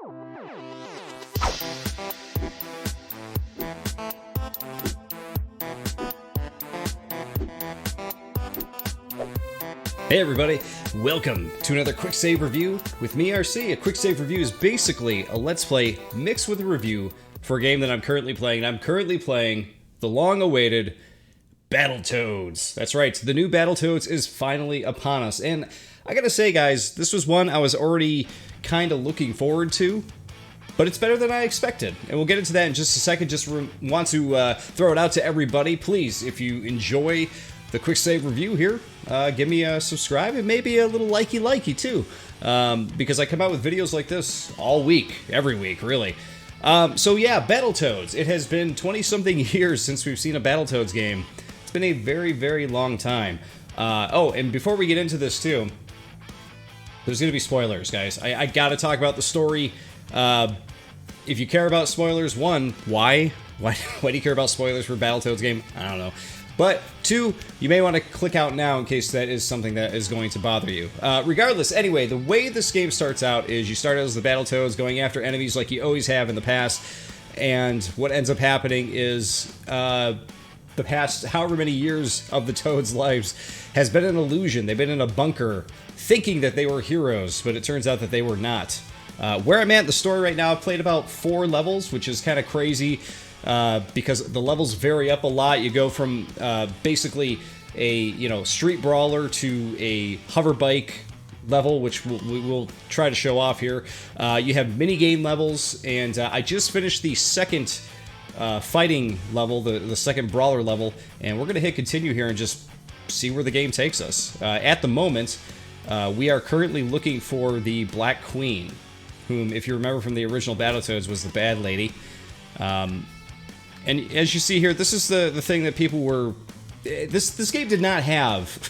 Hey everybody, welcome to another Quicksave Review with me, RC. A Quicksave Review is basically a Let's Play mixed with a review for a game that I'm currently playing. I'm currently playing the long-awaited Battletoads. That's right, the new Battletoads is finally upon us. And I gotta say, guys, this was one I was already kind of looking forward to, but it's better than I expected. And we'll get into that in just a second. Just want to throw it out to everybody. Please, if you enjoy the Quicksave Review here, give me a subscribe and maybe a little likey too, because I come out with videos like this all week, every week, really. So yeah, Battletoads. It has been 20-something years since we've seen a Battletoads game. It's been a very, very long time. Oh, and before we get into this too, there's gonna be spoilers, guys. I gotta talk about the story. If you care about spoilers, one, why do you care about spoilers for Battletoads game? I don't know. But two, you may want to click out now in case that is something that is going to bother you. Regardless, anyway, the way this game starts out is you start out as the Battletoads going after enemies like you always have in the past, and what ends up happening is the past however many years of the Toads' lives has been an illusion. They've been in a bunker thinking that they were heroes, but it turns out that they were not. Where I'm at in the story right now, I've played about 4 levels, which is kind of crazy. Because the levels vary up a lot. You go from basically a street brawler to a hoverbike level, which we'll try to show off here. You have mini game levels, and I just finished the second fighting level, the second brawler level, and we're gonna hit continue here and just see where the game takes us. At the moment, we are currently looking for the Black Queen, whom, if you remember from the original Battletoads, was the bad lady. And as you see here, this is the thing that people were... This game did not have...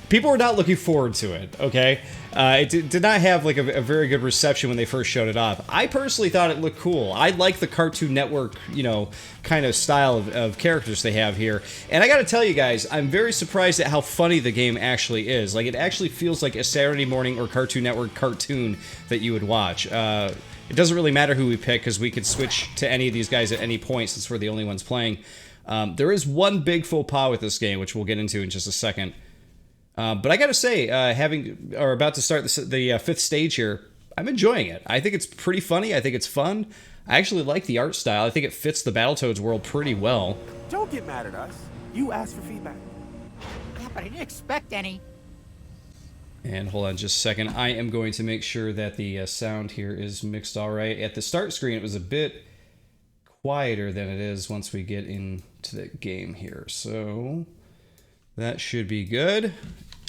people were not looking forward to it, okay? It did not have like a very good reception when they first showed it off. I personally thought it looked cool. I like the Cartoon Network, kind of style of characters they have here. And I gotta tell you guys, I'm very surprised at how funny the game actually is. Like, it actually feels like a Saturday morning or Cartoon Network cartoon that you would watch. It doesn't really matter who we pick, because we could switch to any of these guys at any point since we're the only ones playing. There is one big faux pas with this game, which we'll get into in just a second. But I gotta say, about to start the 5th stage here, I'm enjoying it. I think it's pretty funny. I think it's fun. I actually like the art style. I think it fits the Battletoads world pretty well. Don't get mad at us. You asked for feedback. Yeah, but I didn't expect any. And hold on just a second. I am going to make sure that the sound here is mixed all right. At the start screen, it was a bit quieter than it is once we get into the game here. So that should be good.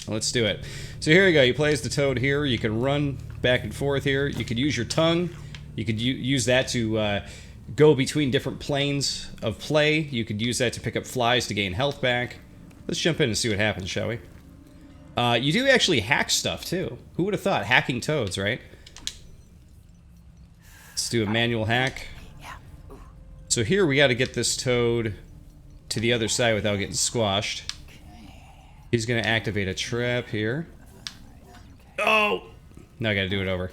Let's do it. So here we go. You play as the Toad here. You can run back and forth here. You could use your tongue. You could use that to go between different planes of play. You could use that to pick up flies to gain health back. Let's jump in and see what happens, shall we? You do actually hack stuff, too. Who would have thought? Hacking Toads, right? Let's do a manual hack. So here we got to get this Toad to the other side without getting squashed. He's going to activate a trap here. Oh! Now I got to do it over.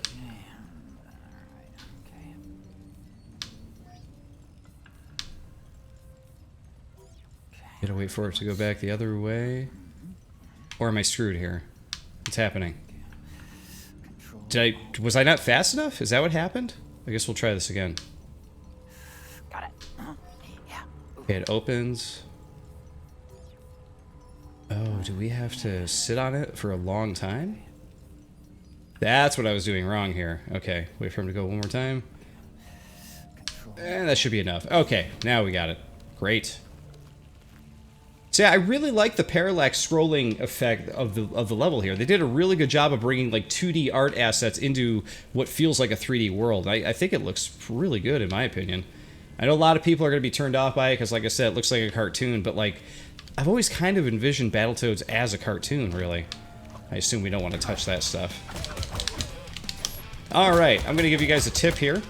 Gotta wait for it to go back the other way. Or am I screwed here? What's happening? Was I not fast enough? Is that what happened? I guess we'll try this again. Got it. Yeah. Okay, it opens. Oh, do we have to sit on it for a long time? That's what I was doing wrong here. Okay, wait for him to go one more time. And that should be enough. Okay, now we got it. Great. So yeah, I really like the parallax scrolling effect of the level here. They did a really good job of bringing like 2D art assets into what feels like a 3D world. I think it looks really good in my opinion. I know a lot of people are going to be turned off by it because, like I said, it looks like a cartoon, but like I've always kind of envisioned Battletoads as a cartoon, really. I assume we don't want to touch that stuff. Alright, I'm going to give you guys a tip here.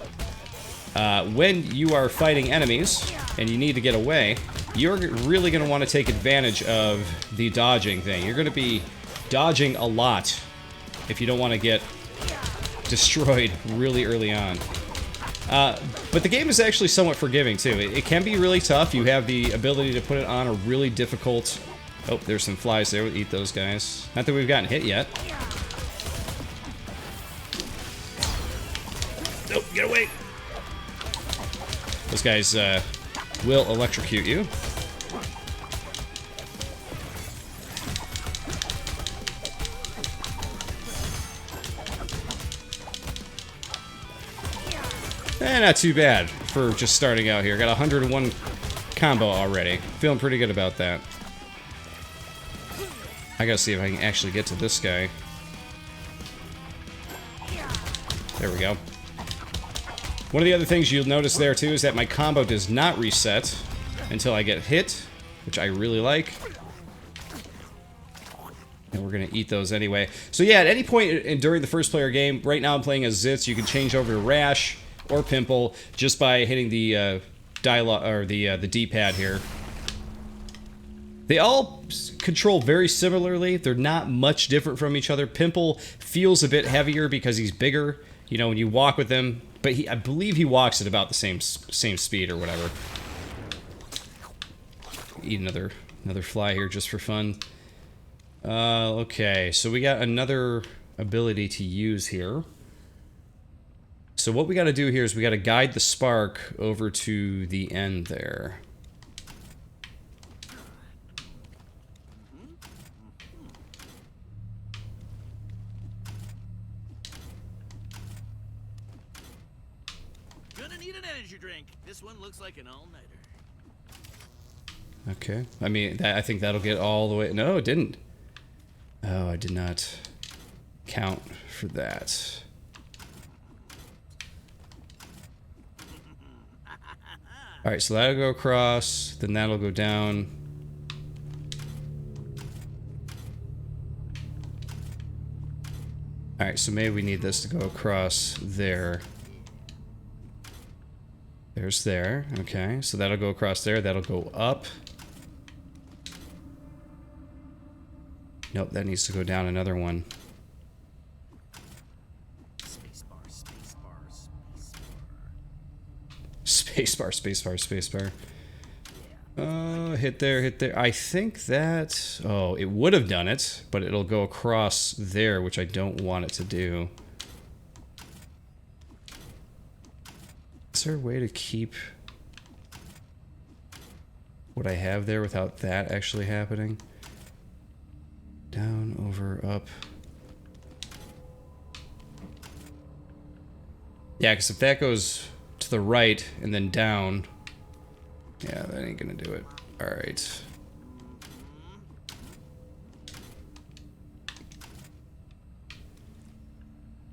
When you are fighting enemies and you need to get away, you're really going to want to take advantage of the dodging thing. You're going to be dodging a lot if you don't want to get destroyed really early on. But the game is actually somewhat forgiving, too. It can be really tough. You have the ability to put it on a really difficult... Oh, there's some flies there. We'll eat those guys. Not that we've gotten hit yet. Nope, get away! Those guys will electrocute you. Not too bad for just starting out here. Got 101 combo already. Feeling pretty good about that. I gotta see if I can actually get to this guy. There we go. One of the other things you'll notice there too is that my combo does not reset until I get hit, which I really like. And we're gonna eat those anyway. So yeah, at any point during the first player game, right now I'm playing as Zitz, you can change over to Rash or Pimple just by hitting the dialogue or the D-pad here. They all control very similarly. They're not much different from each other. Pimple feels a bit heavier because he's bigger. You know, when you walk with him, but I believe he walks at about the same speed or whatever. Eat another fly here just for fun. Okay, so we got another ability to use here. So what we got to do here is we got to guide the spark over to the end there. Gonna need an energy drink. This one looks like an all-nighter. Okay. I mean, I think that'll get all the way... No, it didn't. Oh, I did not count for that. Alright, so that'll go across, then that'll go down. Alright, so maybe we need this to go across there. There's there. Okay, so that'll go across there, that'll go up. Nope, that needs to go down another one. Spacebar. Hit there. I think that... Oh, it would have done it, but it'll go across there, which I don't want it to do. Is there a way to keep what I have there without that actually happening? Down, over, up. Yeah, because if that goes to the right and then down, yeah, that ain't gonna do it. Alright.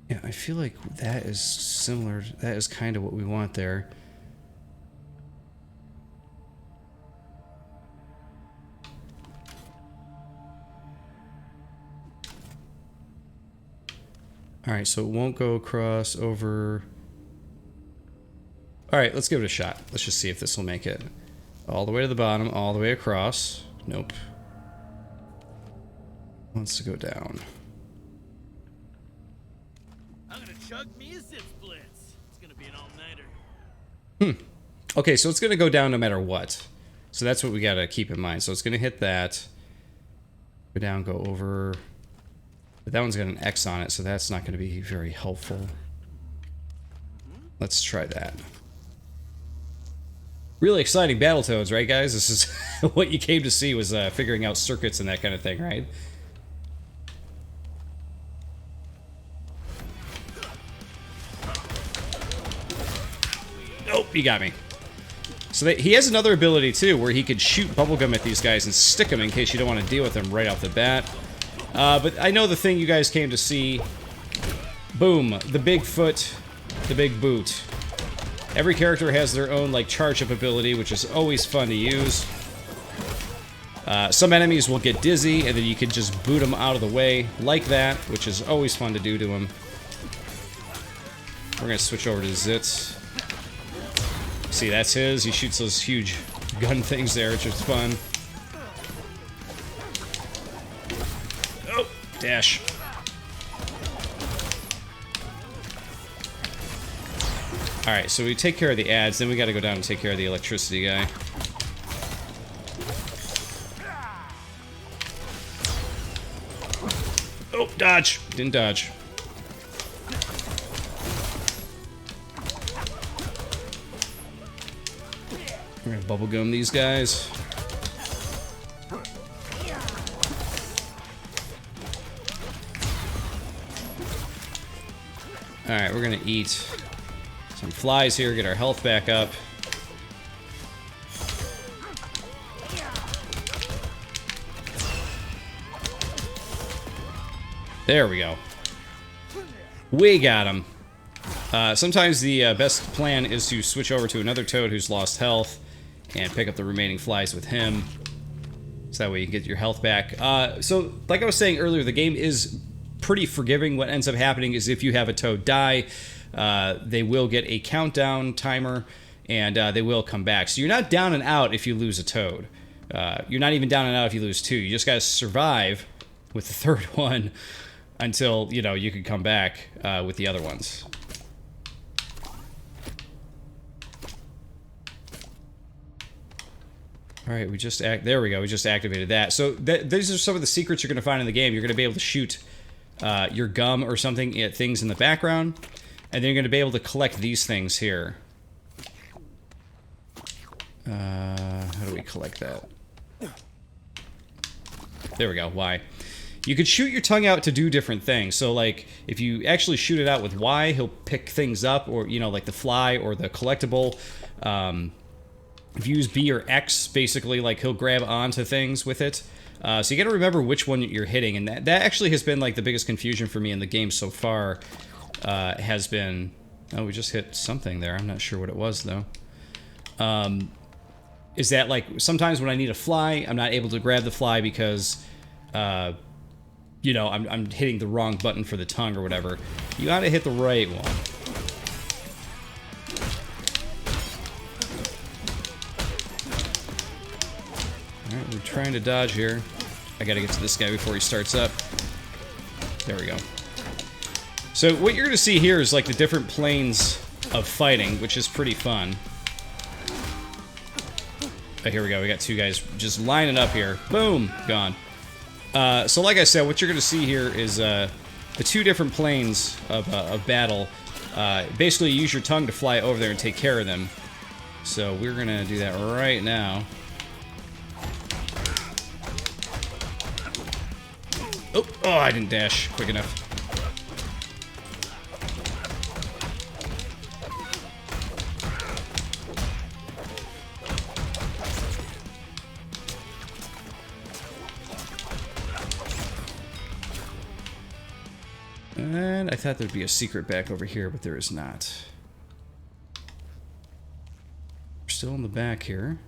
Yeah, I feel like that is similar. That is kind of what we want there. Alright, so it won't go across, over... Alright, let's give it a shot. Let's just see if this will make it. All the way to the bottom, all the way across. Nope. Wants to go down. I'm gonna chug me a Zip Blitz. It's gonna be an all-nighter. Okay, so it's gonna go down no matter what. So that's what we gotta keep in mind. So it's gonna hit that. Go down, go over. But that one's got an X on it, so that's not gonna be very helpful. Let's try that. Really exciting Battletoads, right, guys? This is what you came to see, was figuring out circuits and that kind of thing, right? Nope, he got me. So he has another ability, too, where he could shoot bubblegum at these guys and stick them in case you don't want to deal with them right off the bat. But I know the thing you guys came to see. Boom, the big foot, the big boot. Every character has their own, like, charge-up ability, which is always fun to use. Some enemies will get dizzy, and then you can just boot them out of the way, like that, which is always fun to do to them. We're gonna switch over to Zitz. See, that's his. He shoots those huge gun things there, which is fun. Oh, dash. Alright, so we take care of the ads, then we gotta go down and take care of the electricity guy. Oh, dodge! Didn't dodge. We're gonna bubblegum these guys. Alright, we're gonna eat some flies here, get our health back up. There we go. We got him. Sometimes the best plan is to switch over to another toad who's lost health and pick up the remaining flies with him. So that way you can get your health back. So, like I was saying earlier, the game is pretty forgiving. What ends up happening is if you have a toad die, they will get a countdown timer, and they will come back. So you're not down and out if you lose a toad. You're not even down and out if you lose two. You just gotta survive with the third one until, you know, you can come back with the other ones. All right, there we go. We just activated that. So these are some of the secrets you're going to find in the game. You're going to be able to shoot your gum or something at things in the background, and then you're going to be able to collect these things here. How do we collect that? There we go. Y. You could shoot your tongue out to do different things. So, like, if you actually shoot it out with Y, he'll pick things up, or, you know, like the fly or the collectible. If you use B or X, basically, like, he'll grab onto things with it. So you gotta remember which one you're hitting, and that actually has been, like, the biggest confusion for me in the game so far, has been... Oh, we just hit something there. I'm not sure what it was, though. Is that, like, sometimes when I need a fly, I'm not able to grab the fly because, you know, I'm hitting the wrong button for the tongue or whatever. You gotta hit the right one. Alright, we're trying to dodge here. I gotta get to this guy before he starts up. There we go. So what you're gonna see here is like the different planes of fighting, which is pretty fun. Oh, here we go, we got two guys just lining up here. Boom! Gone. So like I said, what you're gonna see here is the two different planes of battle. Basically, you use your tongue to fly over there and take care of them. So we're gonna do that right now. Oh, I didn't dash quick enough. And I thought there'd be a secret back over here, but there is not. We're still in the back here.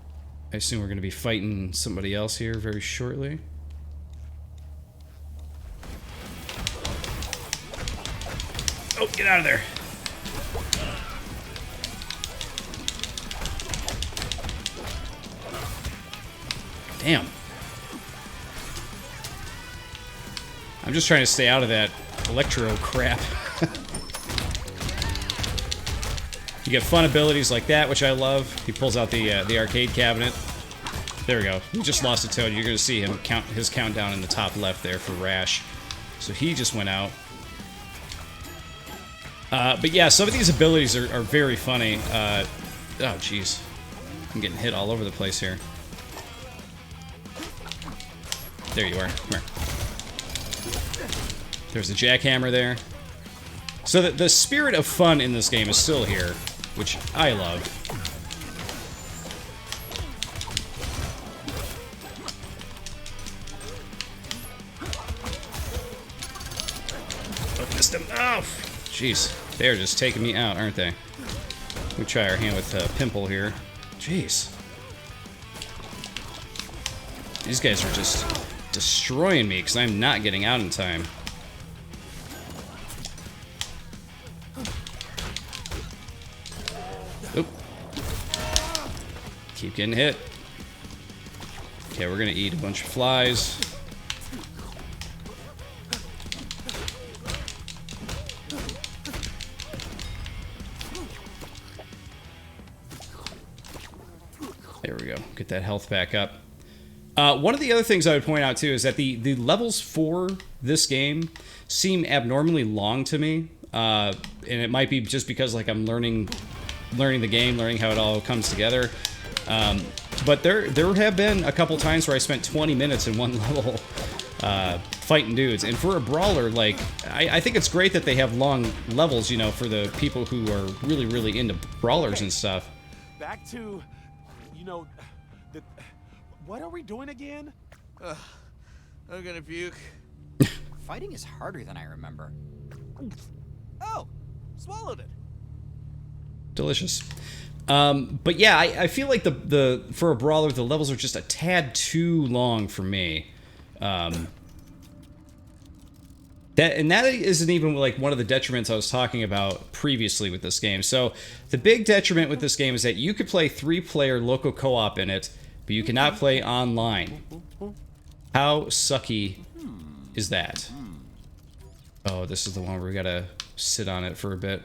I assume we're going to be fighting somebody else here very shortly. Oh, get out of there. Damn. I'm just trying to stay out of that electro crap. You get fun abilities like that, which I love. He pulls out the arcade cabinet. There we go. We just lost a toad. You're going to see him count his countdown in the top left there for Rash. So he just went out. But yeah, some of these abilities are very funny. Oh, jeez. I'm getting hit all over the place here. There you are. Come here. There's the jackhammer there. So the spirit of fun in this game is still here, which I love. Oh, missed him. Oh, jeez. They're just taking me out, aren't they? We try our hand with Pimple here. Jeez. These guys are just destroying me because I'm not getting out in time. Oop. Keep getting hit. Okay, we're gonna eat a bunch of flies. There we go. Get that health back up. One of the other things I would point out, too, is that the levels for this game seem abnormally long to me. And it might be just because, like, I'm learning the game, learning how it all comes together. But there have been a couple times where I spent 20 minutes in one level fighting dudes. And for a brawler, like, I think it's great that they have long levels, you know, for the people who are really, really into brawlers and stuff. Back to, you know, what are we doing again? I'm gonna puke. Fighting is harder than I remember. Oh, swallowed it. Delicious. But yeah, I feel like the for a brawler, the levels are just a tad too long for me. That isn't even like one of the detriments I was talking about previously with this game. So the big detriment with this game is that you could play 3-player local co-op in it, but you cannot play online. How sucky is that? Oh, this is the one where we gotta sit on it for a bit.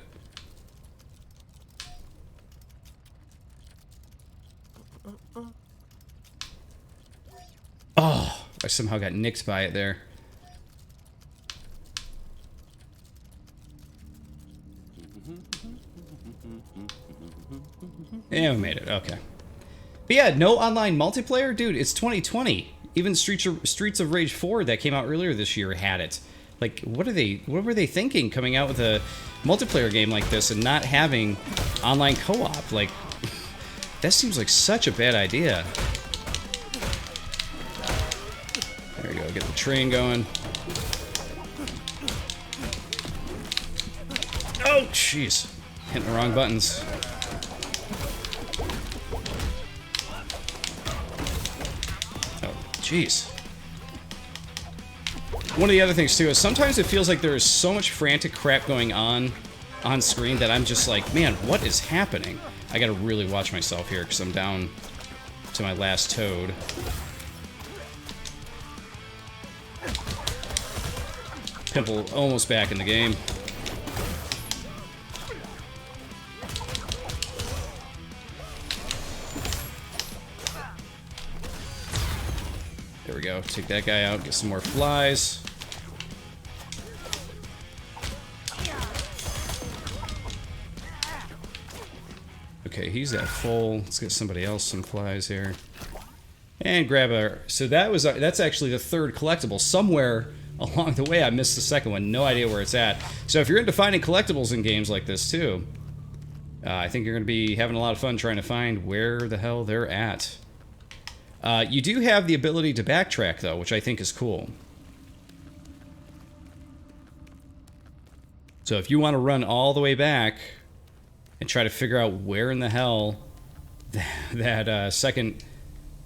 Oh, I somehow got nicked by it there. Yeah, we made it. Okay. But yeah, no online multiplayer? Dude, it's 2020. Even Streets of Rage 4 that came out earlier this year had it. Like, what were they thinking coming out with a multiplayer game like this and not having online co-op? Like, that seems like such a bad idea. There we go, get the train going. Oh, jeez. Hitting the wrong buttons. Oh, jeez. One of the other things, too, is sometimes it feels like there is so much frantic crap going on screen that I'm just like, man, what is happening? I gotta really watch myself here, because I'm down to my last toad. Pimple almost back in the game. There we go. Take that guy out, get some more flies. Okay, he's at full. Let's get somebody else some flies here. And grab a... So that's actually the third collectible. Somewhere along the way I missed the second one. No idea where it's at. So if you're into finding collectibles in games like this too, I think you're going to be having a lot of fun trying to find where the hell they're at. You do have the ability to backtrack, though, which I think is cool. So if you want to run all the way back and try to figure out where in the hell that second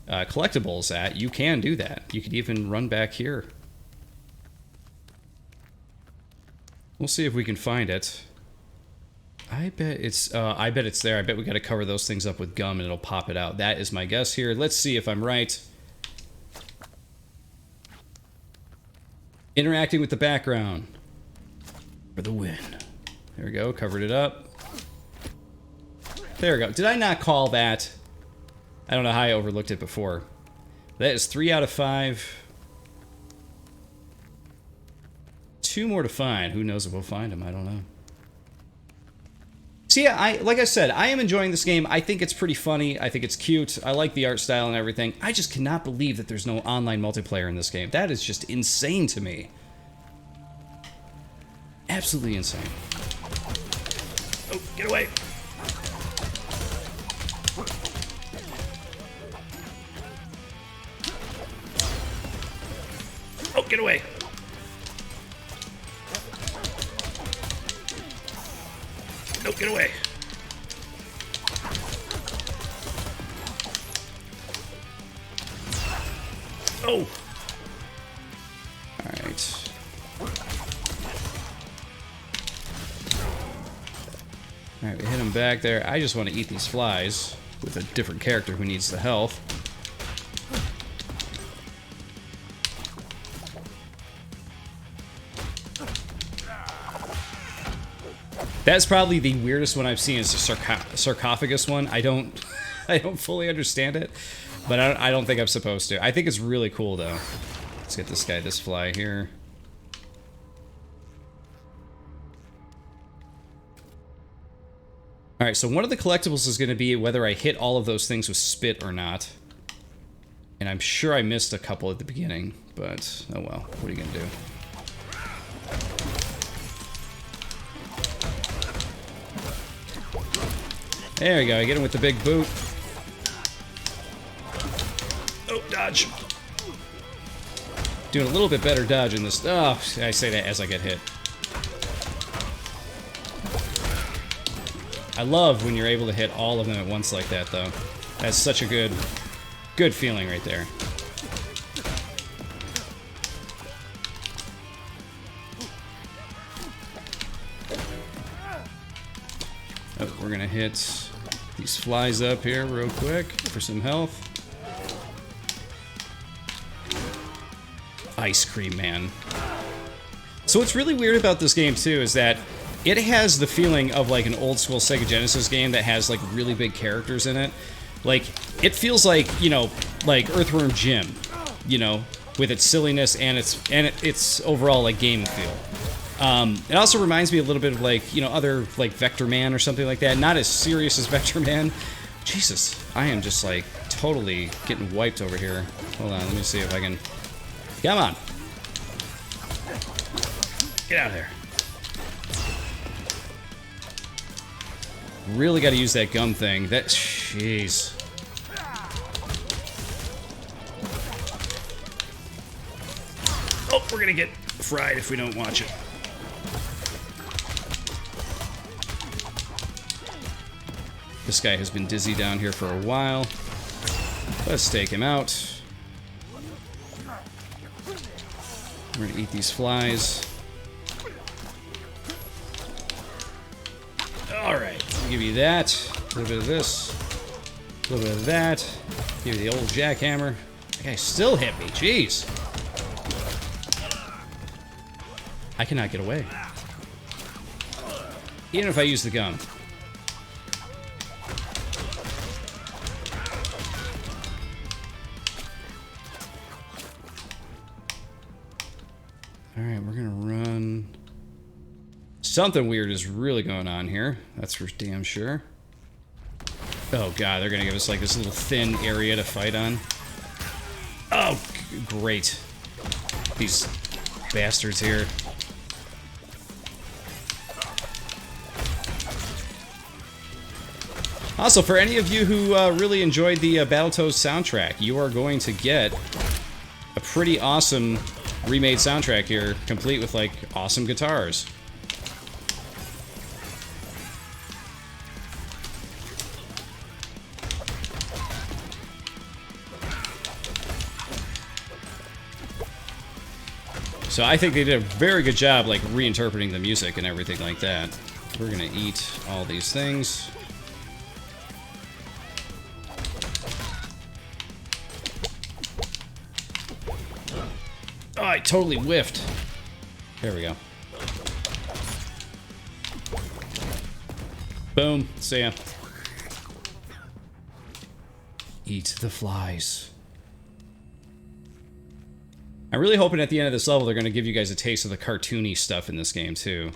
collectible is at, you can do that. You could even run back here. We'll see if we can find it. I bet it's there. I bet we got to cover those things up with gum and it'll pop it out. That is my guess here. Let's see if I'm right. Interacting with the background for the win. There we go. Covered it up. There we go. Did I not call that? I don't know how I overlooked it before. That is 3 out of 5. 2 more to find. Who knows if we'll find them? I don't know. So yeah, like I said, I am enjoying this game. I think it's pretty funny. I think it's cute. I like the art style and everything. I just cannot believe that there's no online multiplayer in this game. That is just insane to me. Absolutely insane. Oh, get away. Oh, get away. No, get away. Oh. All right. All right, we hit him back there. I just want to eat these flies with a different character who needs the health. That's probably the weirdest one I've seen, is the sarcophagus one. I don't I don't fully understand it, but I don't think I'm supposed to. I think it's really cool, though. Let's get this guy, this fly here. Alright, so one of the collectibles is going to be whether I hit all of those things with spit or not. And I'm sure I missed a couple at the beginning, but oh well, what are you going to do? There we go, I get him with the big boot. Oh, dodge. Doing a little bit better dodging this. Oh, I say that as I get hit. I love when you're able to hit all of them at once like that, though. That's such a good feeling right there. Oh, we're gonna hit these flies up here real quick for some health. Ice Cream Man. So what's really weird about this game, too, is that it has the feeling of like an old school Sega Genesis game that has like really big characters in it. Like, it feels like, you know, like Earthworm Jim, you know, with its silliness and its overall like game feel. It also reminds me a little bit of like, you know, other like Vector Man or something like that. Not as serious as Vector Man. Jesus, I am just like totally getting wiped over here. Hold on, let me see if I can. Come on. Get out of there. Really got to use that gum thing. That, jeez. Oh, we're gonna get fried if we don't watch it. This guy has been dizzy down here for a while. Let's take him out. We're gonna eat these flies. Alright, I'll give you that. A little bit of this. A little bit of that. Give you the old jackhammer. That guy still hit me, jeez. I cannot get away. Even if I use the gum. Alright, we're gonna run. Something weird is really going on here. That's for damn sure. Oh god, they're gonna give us like this little thin area to fight on. Oh, great. These bastards here. Also, for any of you who really enjoyed the Battletoads soundtrack, you are going to get a pretty awesome remade soundtrack here, complete with like awesome guitars. So I think they did a very good job like reinterpreting the music and everything like that. We're gonna eat all these things. Oh, I totally whiffed. There we go. Boom. See ya. Eat the flies. I'm really hoping at the end of this level they're going to give you guys a taste of the cartoony stuff in this game, too.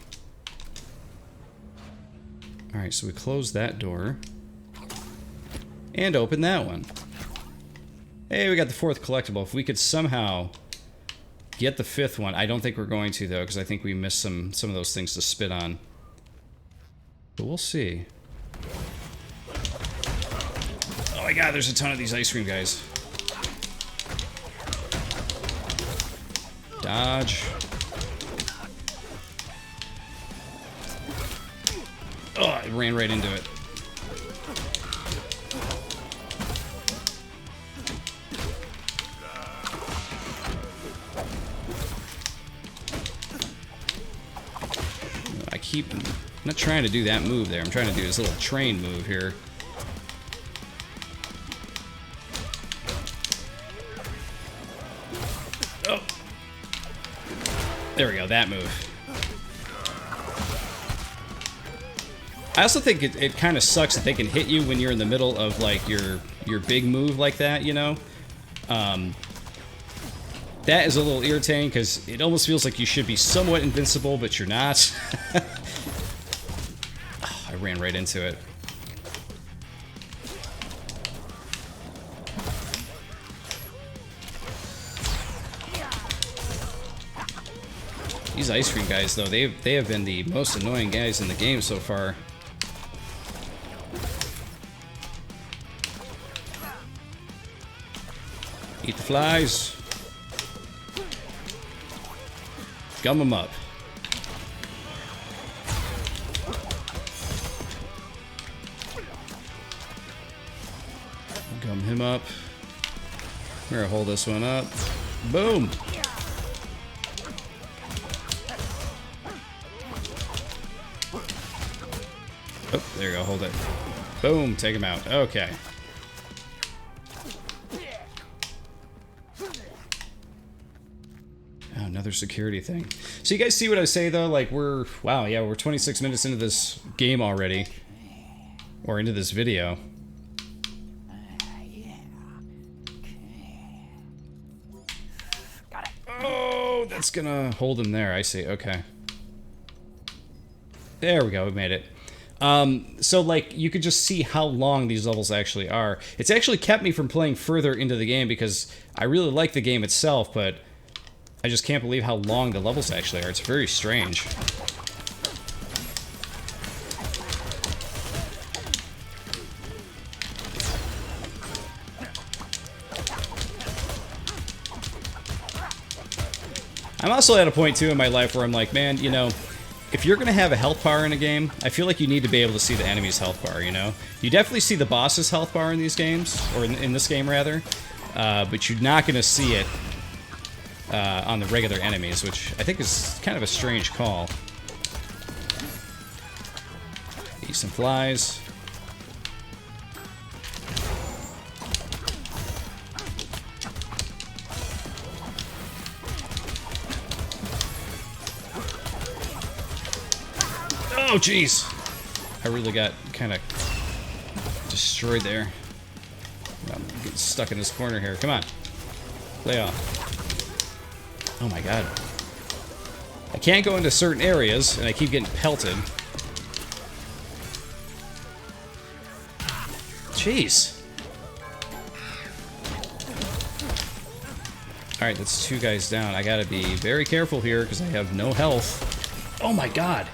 Alright, so we close that door. And open that one. Hey, we got the fourth collectible. If we could somehow get the fifth one. I don't think we're going to, though, because I think we missed some of those things to spit on. But we'll see. Oh my god, there's a ton of these ice cream guys. Dodge. Oh, I ran right into it. I'm not trying to do that move there. I'm trying to do this little train move here. Oh. There we go, that move. I also think it kind of sucks that they can hit you when you're in the middle of like your big move like that, you know? That is a little irritating because it almost feels like you should be somewhat invincible, but you're not. Oh, I ran right into it. These ice cream guys, though, they have been the most annoying guys in the game so far. Eat the flies. Gum them up. Gum him up. We're gonna hold this one up. Boom! Oh, there you go, hold it. Boom, take him out. Okay. Oh, another security thing. So you guys see what I say though? Like wow, yeah, we're 26 minutes into this game already. Or into this video. Oh, that's gonna hold him there, I see, okay. There we go, we made it. So like you could just see how long these levels actually are. It's actually kept me from playing further into the game because I really like the game itself, but I just can't believe how long the levels actually are. It's very strange. I'm also at a point too in my life where I'm like, man, you know, if you're gonna have a health bar in a game, I feel like you need to be able to see the enemy's health bar, you know? You definitely see the boss's health bar in these games, or in this game rather, but you're not gonna see it on the regular enemies, which I think is kind of a strange call. Eat some flies. Oh, jeez. I really got kind of destroyed there. I'm getting stuck in this corner here. Come on. Lay off. Oh, my God. I can't go into certain areas, and I keep getting pelted. Jeez. Alright, that's 2 guys down. I gotta be very careful here, because I have no health. Oh, my God.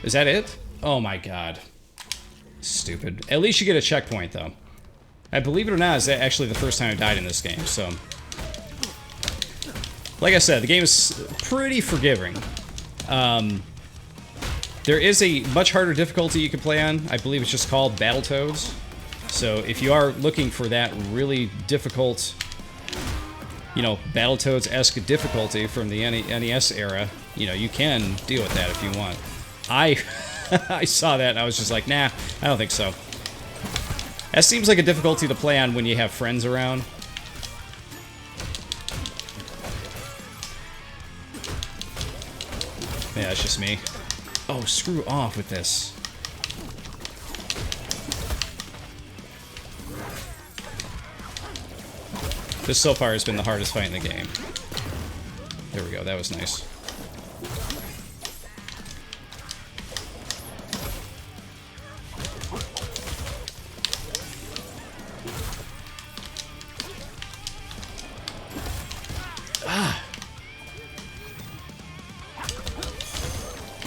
Is that it? Oh my God. Stupid. At least you get a checkpoint, though. I believe it or not, it's actually the first time I died in this game, so... Like I said, the game is pretty forgiving. There is a much harder difficulty you can play on. I believe it's just called Battletoads. So if you are looking for that really difficult, you know, Battletoads-esque difficulty from the NES era, you know, you can deal with that if you want. I saw that and I was just like, nah, I don't think so. That seems like a difficulty to play on when you have friends around. Yeah, it's just me. Oh, screw off with this. This so far has been the hardest fight in the game. There we go, that was nice.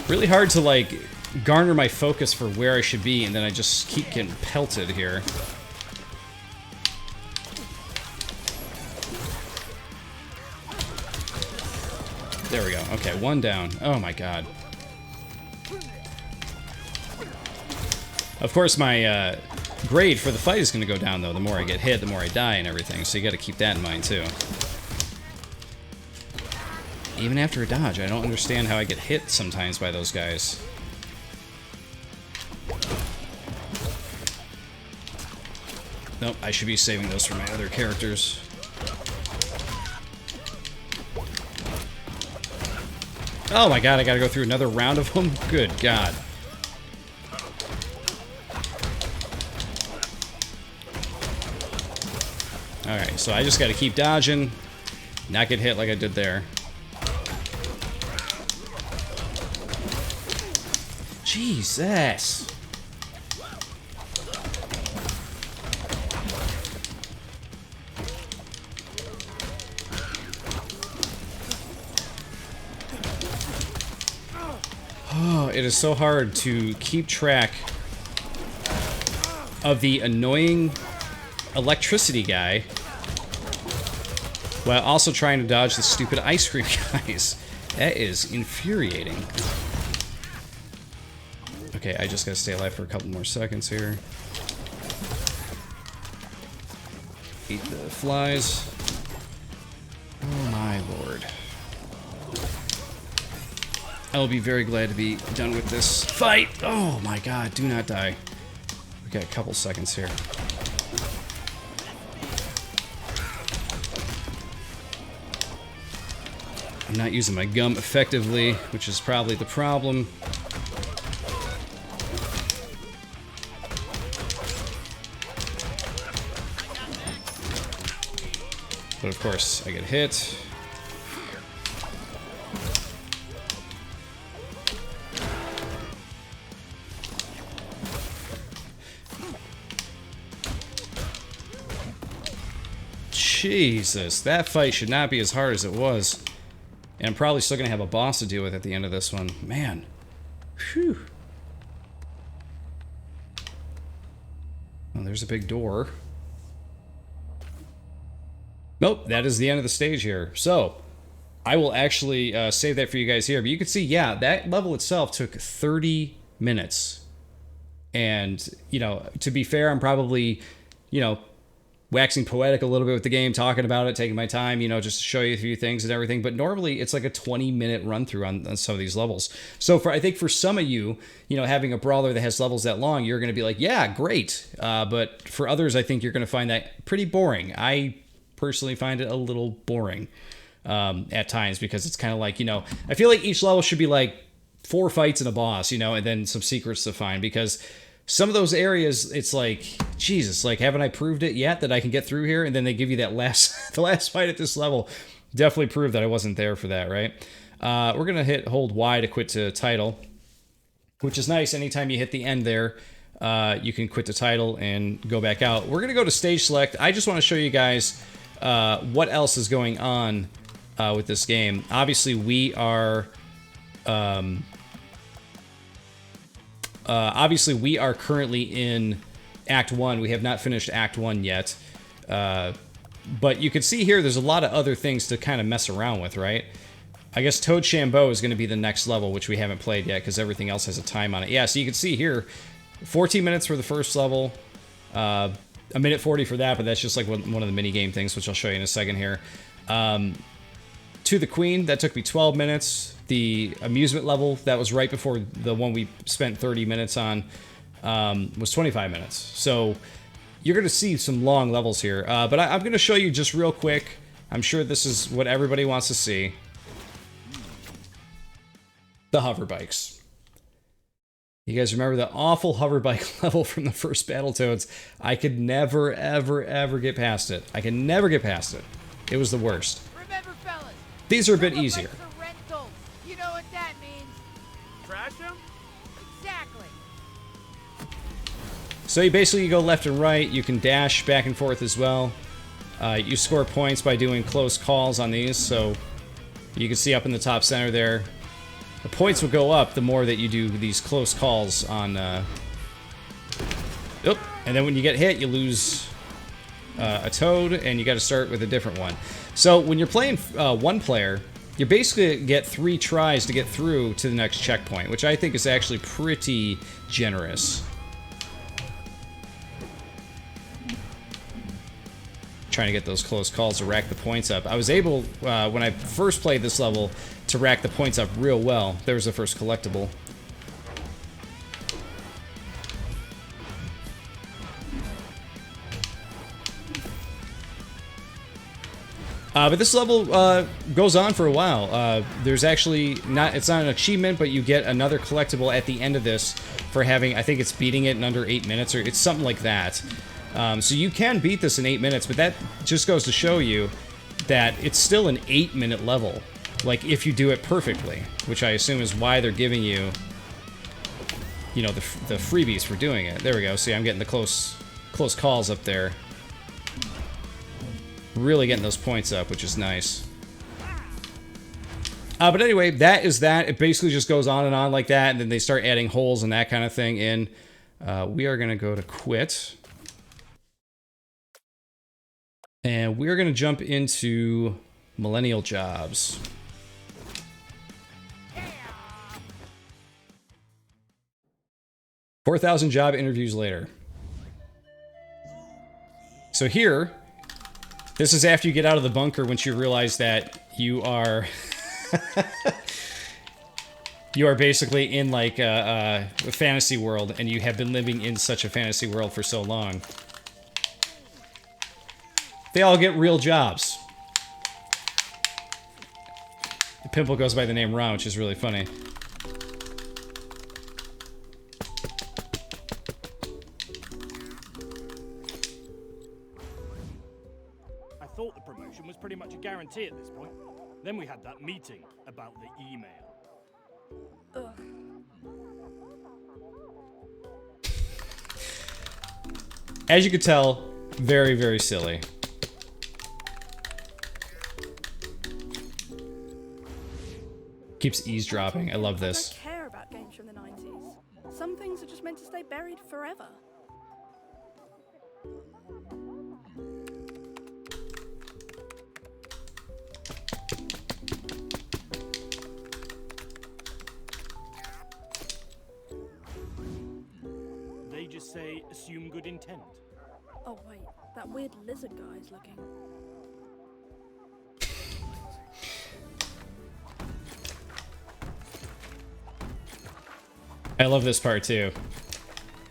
Really hard to, like, garner my focus for where I should be, and then I just keep getting pelted here. There we go. Okay, 1 down. Oh my God. Of course, my grade for the fight is going to go down, though. The more I get hit, the more I die and everything, so you got to keep that in mind, too. Even after a dodge, I don't understand how I get hit sometimes by those guys. Nope, I should be saving those for my other characters. Oh my god, I gotta go through another round of them? Good god. Alright, so I just gotta keep dodging, not get hit like I did there. Jesus! Oh, it is so hard to keep track of the annoying electricity guy while also trying to dodge the stupid ice cream guys. That is infuriating. Okay, I just gotta stay alive for a couple more seconds here. Eat the flies. Oh my lord. I will be very glad to be done with this fight. Oh my god, do not die. We got a couple seconds here. I'm not using my gum effectively, which is probably the problem. But of course, I get hit. Jesus, that fight should not be as hard as it was. And I'm probably still going to have a boss to deal with at the end of this one. Man. Phew. Oh, there's a big door. Nope, that is the end of the stage here. So, I will actually save that for you guys here. But you can see, yeah, that level itself took 30 minutes. And, you know, to be fair, I'm probably, you know, waxing poetic a little bit with the game, talking about it, taking my time, you know, just to show you a few things and everything. But normally it's like a 20-minute run through on some of these levels. So I think for some of you, you know, having a brawler that has levels that long, you're going to be like, yeah, great. But for others, I think you're going to find that pretty boring. I personally find it a little boring at times because it's kind of like, you know, I feel like each level should be like 4 fights and a boss, you know, and then some secrets to find, because some of those areas, it's like, Jesus, like, haven't I proved it yet that I can get through here? And then they give you that the last fight at this level. Definitely proved that I wasn't there for that, right? We're going to hold Y to quit to title, which is nice. Anytime you hit the end there, you can quit the title and go back out. We're going to go to stage select. I just want to show you guys what else is going on with this game. Obviously, we are... we are currently in Act 1. We have not finished Act 1 yet. But you can see here there's a lot of other things to kind of mess around with, right? I guess Toad Shambo is going to be the next level, which we haven't played yet because everything else has a time on it. Yeah, so you can see here, 14 minutes for the first level, a minute 40 for that, but that's just like one of the mini-game things, which I'll show you in a second here. To the Queen, that took me 12 minutes. The amusement level, that was right before the one we spent 30 minutes on, was 25 minutes. So you're going to see some long levels here. But I'm going to show you just real quick. I'm sure this is what everybody wants to see. The Hoverbikes. You guys remember the awful Hoverbike level from the first Battletoads? I could never, ever, ever get past it. I can never get past it. It was the worst. Remember, fellas, these are a bit easier. Rentals. You know what that means? Trash him? Exactly. So you basically go left and right. You can dash back and forth as well. You score points by doing close calls on these. So you can see up in the top center there, the points will go up the more that you do these close calls on... and then when you get hit, you lose a Toad, and you got to start with a different one. So when you're playing one player, you basically get 3 tries to get through to the next checkpoint, which I think is actually pretty generous. Trying to get those close calls to rack the points up. I was able, when I first played this level, to rack the points up real well. There was the first collectible. But this level goes on for a while. There's actually it's not an achievement, but you get another collectible at the end of this for having, I think it's beating it in under 8 minutes, or it's something like that. So you can beat this in 8 minutes, but that just goes to show you that it's still an 8-minute level. Like, if you do it perfectly, which I assume is why they're giving you, you know, the freebies for doing it. There we go. See, I'm getting the close calls up there. Really getting those points up, which is nice. But anyway, that is that. It basically just goes on and on like that, and then they start adding holes and that kind of thing in. We are going to go to quit. And we're going to jump into millennial jobs. Yeah. 4,000 job interviews later. So here, this is after you get out of the bunker, once you realize that you are you are basically in like a fantasy world, and you have been living in such a fantasy world for so long. They all get real jobs. The pimple goes by the name Ron, which is really funny. I thought the promotion was pretty much a guarantee at this point. Then we had that meeting about the email. As you can tell, very, very silly. Keeps eavesdropping. I love I this. don't care about games from the 90s. Some things are just meant to stay buried forever. They just say, assume good intent. Oh wait, that weird lizard guy's looking. I love this part too.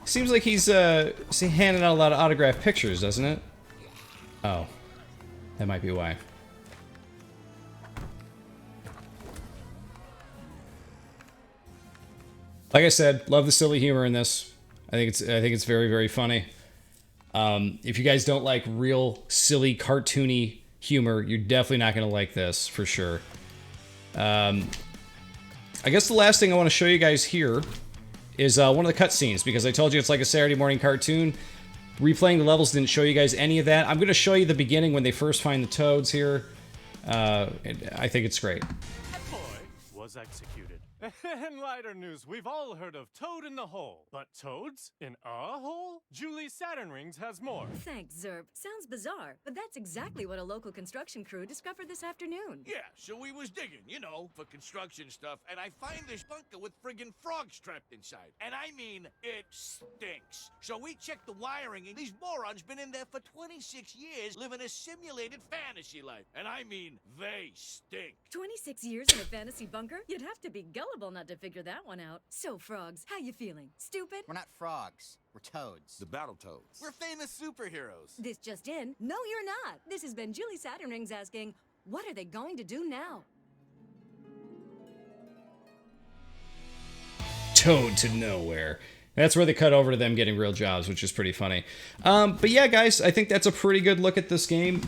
Seems like he's handing out a lot of autographed pictures, doesn't it? Oh, that might be why. Like I said, love the silly humor in this. I think it's very, very funny. If you guys don't like real silly cartoony humor, you're definitely not gonna like this for sure. I guess the last thing I want to show you guys here is one of the cutscenes, because I told you it's like a Saturday morning cartoon. Replaying the levels didn't show you guys any of that. I'm going to show you the beginning when they first find the toads here. I think it's great. That boy was executed. In lighter news, we've all heard of Toad in the Hole. But toads in a hole? Julie Saturn Rings has more. Thanks, Zerb. Sounds bizarre, but that's exactly what a local construction crew discovered this afternoon. Yeah, so we was digging, you know, for construction stuff, and I find this bunker with friggin' frogs trapped inside. And I mean, it stinks. So we checked the wiring, and these morons been in there for 26 years living a simulated fantasy life. And I mean, they stink. 26 years in a fantasy bunker? You'd have to be gullible not to figure that one out. So, frogs, how you feeling? Stupid? We're not frogs. We're toads. The Battletoads. We're famous superheroes. This just in. No, you're not. This has been Julie Saturn Rings asking, what are they going to do now? Toad to nowhere. That's where they cut over to them getting real jobs, which is pretty funny. But yeah, guys, I think that's a pretty good look at this game.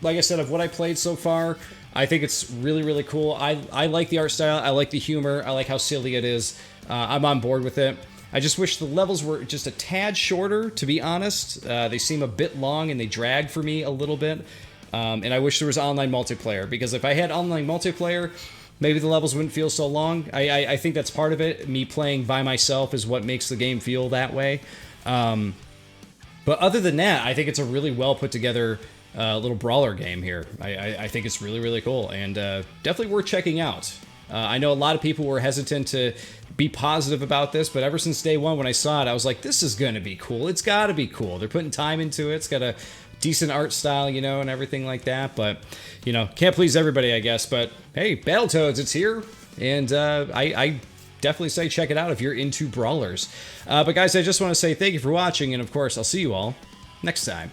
Like I said, of what I played so far, I think it's really, really cool. I like the art style. I like the humor. I like how silly it is. I'm on board with it. I just wish the levels were just a tad shorter, to be honest. They seem a bit long and they drag for me a little bit. And I wish there was online multiplayer, because if I had online multiplayer, maybe the levels wouldn't feel so long. I think that's part of it. Me playing by myself is what makes the game feel that way. But other than that, I think it's a really well put together little brawler game here. I think it's really, really cool, and definitely worth checking out. I know a lot of people were hesitant to be positive about this, but ever since day one when I saw it, I was like, this is going to be cool. It's got to be cool. They're putting time into it. It's got a decent art style, you know, and everything like that. But, you know, can't please everybody, I guess. But, hey, Battletoads, it's here. And I definitely say check it out if you're into brawlers. But, guys, I just want to say thank you for watching. And, of course, I'll see you all next time.